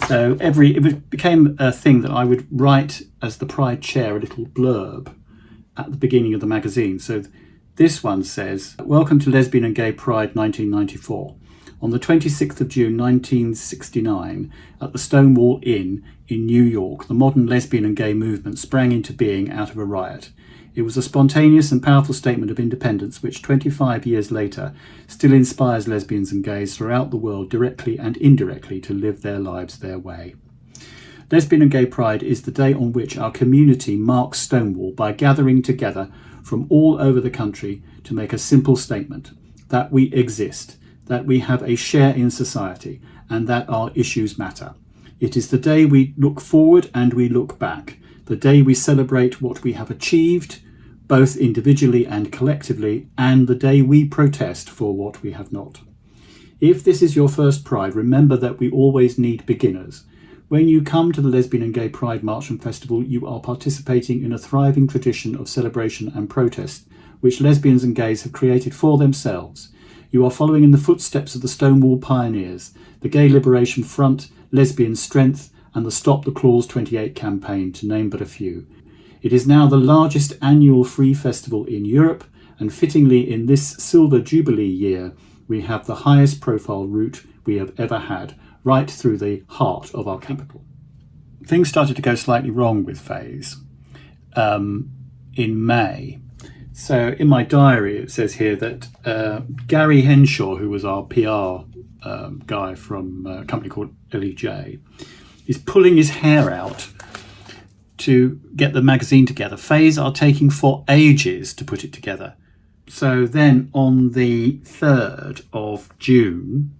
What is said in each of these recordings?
So it became a thing that I would write as the Pride chair a little blurb at the beginning of the magazine. So this one says, "Welcome to Lesbian and Gay Pride 1994. On the 26th of June 1969, at the Stonewall Inn in New York, the modern lesbian and gay movement sprang into being out of a riot. It was a spontaneous and powerful statement of independence which 25 years later still inspires lesbians and gays throughout the world directly and indirectly to live their lives their way. Lesbian and Gay Pride is the day on which our community marks Stonewall by gathering together from all over the country to make a simple statement that we exist, that we have a share in society, and that our issues matter. It is the day we look forward and we look back, the day we celebrate what we have achieved, both individually and collectively, and the day we protest for what we have not. If this is your first Pride, remember that we always need beginners. When you come to the Lesbian and Gay Pride March and Festival, you are participating in a thriving tradition of celebration and protest, which lesbians and gays have created for themselves. You are following in the footsteps of the Stonewall pioneers, the Gay Liberation Front, Lesbian Strength, and the Stop the Clause 28 campaign, to name but a few. It is now the largest annual free festival in Europe, and fittingly in this Silver Jubilee year, we have the highest profile route we have ever had, right through the heart of our capital." Things started to go slightly wrong with Faze in May. So in my diary, it says here that Gary Henshaw, who was our PR guy from a company called LEJ, is pulling his hair out to get the magazine together. Faze are taking for ages to put it together. So then on the 3rd of June,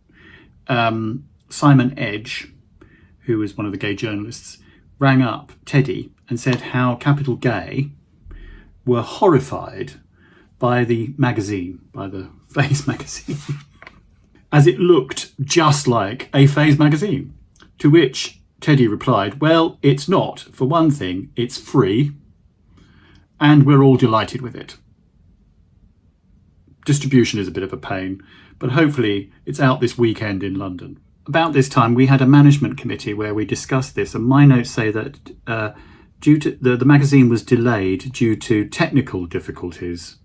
Simon Edge, who was one of the gay journalists, rang up Teddy and said how Capital Gay were horrified by the magazine, by the Faze magazine, as it looked just like a Faze magazine. To which Teddy replied, "Well, it's not. For one thing, it's free, and we're all delighted with it. Distribution is a bit of a pain, but hopefully it's out this weekend in London." About this time, we had a management committee where we discussed this, and my notes say that due to the magazine was delayed due to technical difficulties.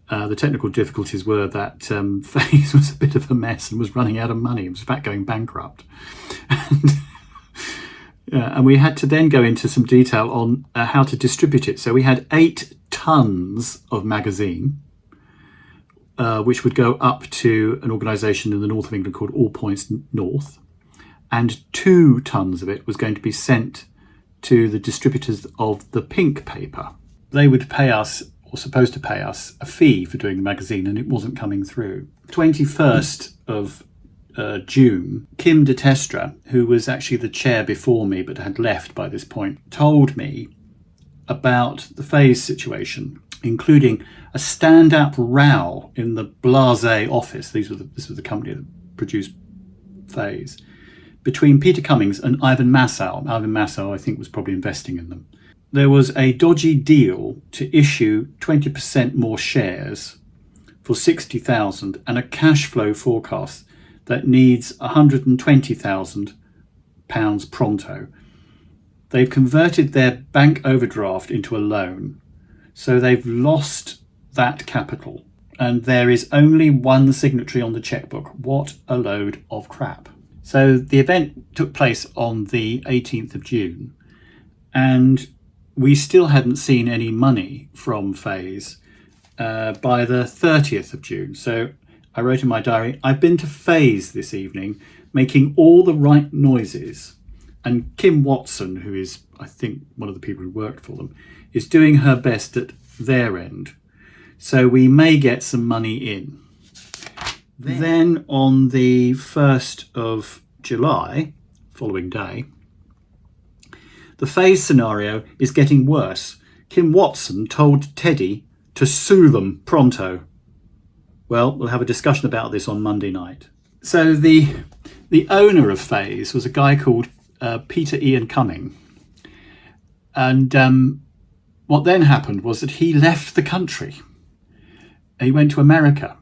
The technical difficulties were that Faze was a bit of a mess and was running out of money. It was in fact going bankrupt. And we had to then go into some detail on how to distribute it. So we had 8 tons of magazine, which would go up to an organisation in the north of England called All Points North. And 2 tons of it was going to be sent to the distributors of the Pink paper. They would pay us, or supposed to pay us, a fee for doing the magazine, and it wasn't coming through. 21st of June, Kim de Testra, who was actually the chair before me but had left by this point, told me about the Faze situation, including a stand-up row in the Blase office. This was the company that produced Faze, between Peter Cummings and Ivan Massow. Ivan Massow, I think, was probably investing in them. There was a dodgy deal to issue 20% more shares for 60,000 and a cash flow forecast that needs £120,000 pronto. They've converted their bank overdraft into a loan, so they've lost that capital, and there is only one signatory on the checkbook. What a load of crap. So the event took place on the 18th of June, and we still hadn't seen any money from Faze by the 30th of June. So I wrote in my diary, "I've been to Faze this evening, making all the right noises, and Kim Watson, who is, I think, one of the people who worked for them, is doing her best at their end. So we may get some money in." Then on the 1st of July, following day, the Faze scenario is getting worse. Kim Watson told Teddy to sue them pronto. Well, we'll have a discussion about this on Monday night. So the owner of Faze was a guy called Peter Ian Cumming. And what then happened was that he left the country. He went to America.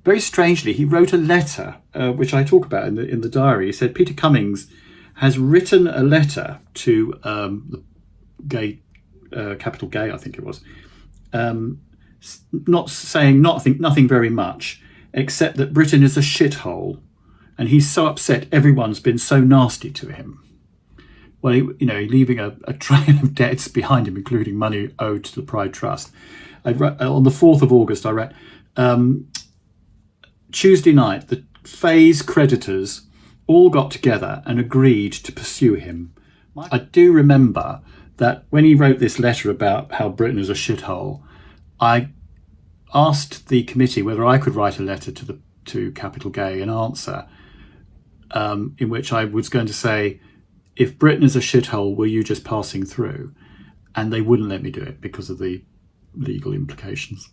very strangely, he wrote a letter, which I talk about in the diary. He said Peter Cummings has written a letter to the gay, capital Gay, I think it was, not saying nothing very much, except that Britain is a shithole, and he's so upset everyone's been so nasty to him. Well, leaving a trail of debts behind him, including money owed to the Pride Trust. On the 4th of August, I read, Tuesday night, the Fays creditors all got together and agreed to pursue him. I do remember that when he wrote this letter about how Britain is a shithole, I asked the committee whether I could write a letter to Capital Gay and answer, in which I was going to say, if Britain is a shithole, were you just passing through? And they wouldn't let me do it because of the legal implications.